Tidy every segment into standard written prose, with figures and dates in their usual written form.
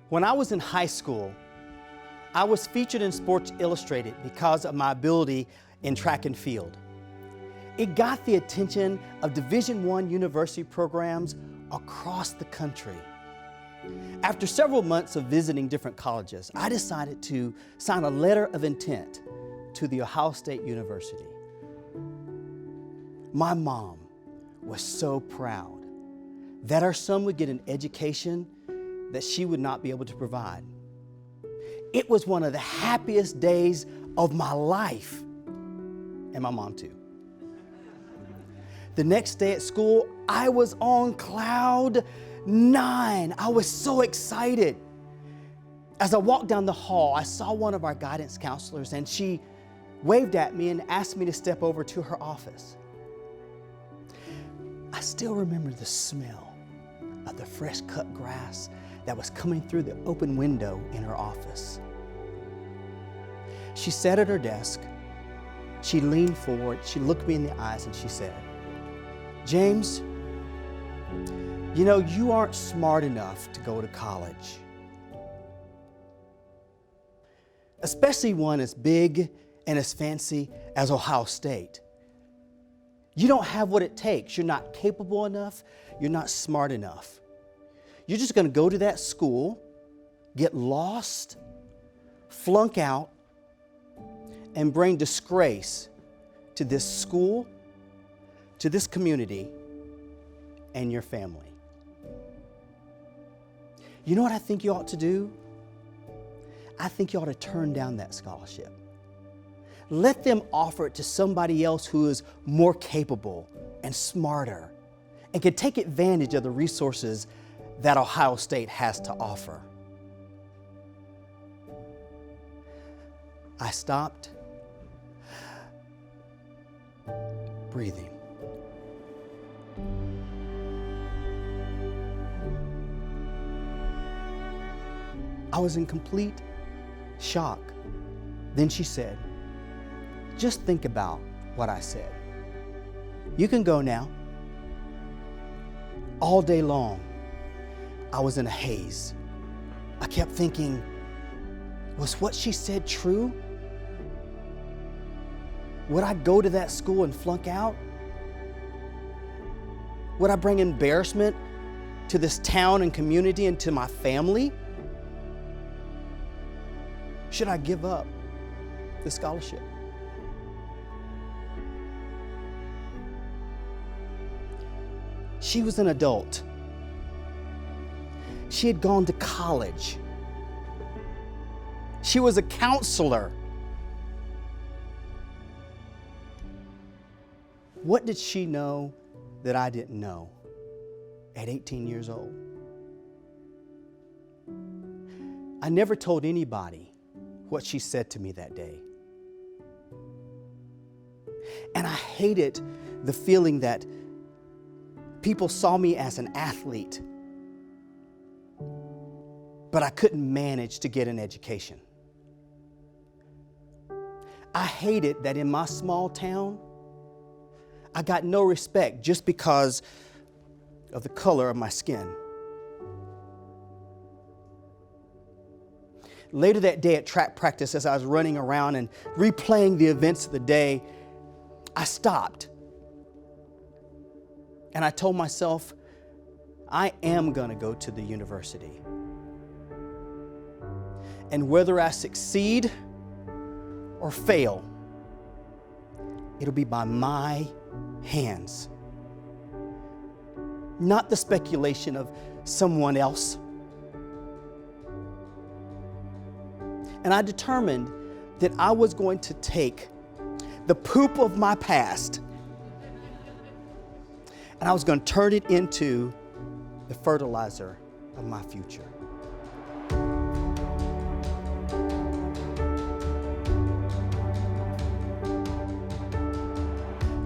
When I was in high school, I was featured in Sports Illustrated because of my ability in track and field. It got the attention of Division I university programs across the country. After several months of visiting different colleges, I decided to sign a letter of intent to The Ohio State University. My mom was so proud that our son would get an education that she would not be able to provide. It was one of the happiest days of my life, and my mom too. The next day at school, I was on cloud 9. I was so excited. As I walked down the hall, I saw one of our guidance counselors, and she waved at me and asked me to step over to her office. I still remember the smell of the fresh cut grass that was coming through the open window in her office. She sat at her desk, she leaned forward, she looked me in the eyes, and she said, "James, you know, you aren't smart enough to go to college. Especially one as big and as fancy as Ohio State. You don't have what it takes. You're not capable enough. You're not smart enough. You're just going to go to that school, get lost, flunk out, and bring disgrace to this school, to this community, and your family. You know what I think you ought to do? I think you ought to turn down that scholarship. Let them offer it to somebody else who is more capable and smarter and can take advantage of the resources that Ohio State has to offer." I stopped, breathing. I was in complete shock. Then she said, "Just think about what I said. You can go now." All day long, I was in a haze. I kept thinking, was what she said true? Would I go to that school and flunk out? Would I bring embarrassment to this town and community and to my family? Should I give up the scholarship? She was an adult. She had gone to college. She was a counselor. What did she know that I didn't know at 18 years old? I never told anybody what she said to me that day. And I hated the feeling that people saw me as an athlete, but I couldn't manage to get an education. I hated that in my small town, I got no respect just because of the color of my skin. Later that day at track practice, as I was running around and replaying the events of the day, I stopped. And I told myself, I am going to go to the university. And whether I succeed or fail, it'll be by my hands. Not the speculation of someone else. And I determined that I was going to take the poop of my past and I was going to turn it into the fertilizer of my future.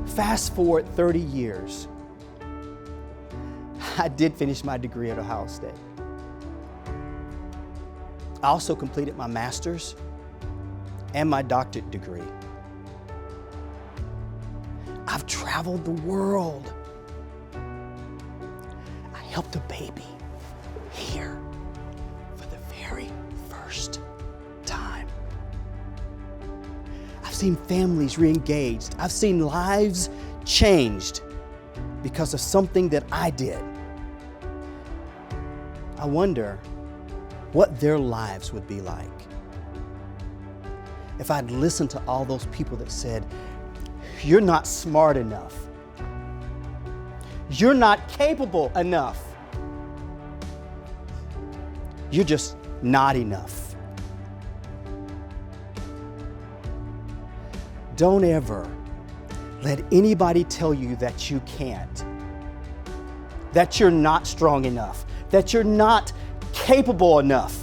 Fast forward 30 years, I did finish my degree at Ohio State. I also completed my master's and my doctorate degree. I've traveled the world. I helped a baby here for the seen families re-engaged. I've seen lives changed because of something that I did. I wonder what their lives would be like if I'd listened to all those people that said, "You're not smart enough. You're not capable enough. You're just not enough." Don't ever let anybody tell you that you can't, that you're not strong enough, that you're not capable enough.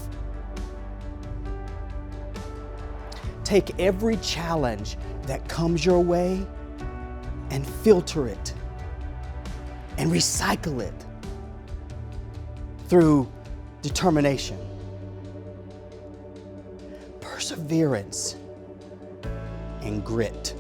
Take every challenge that comes your way and filter it and recycle it through determination, perseverance, and grit.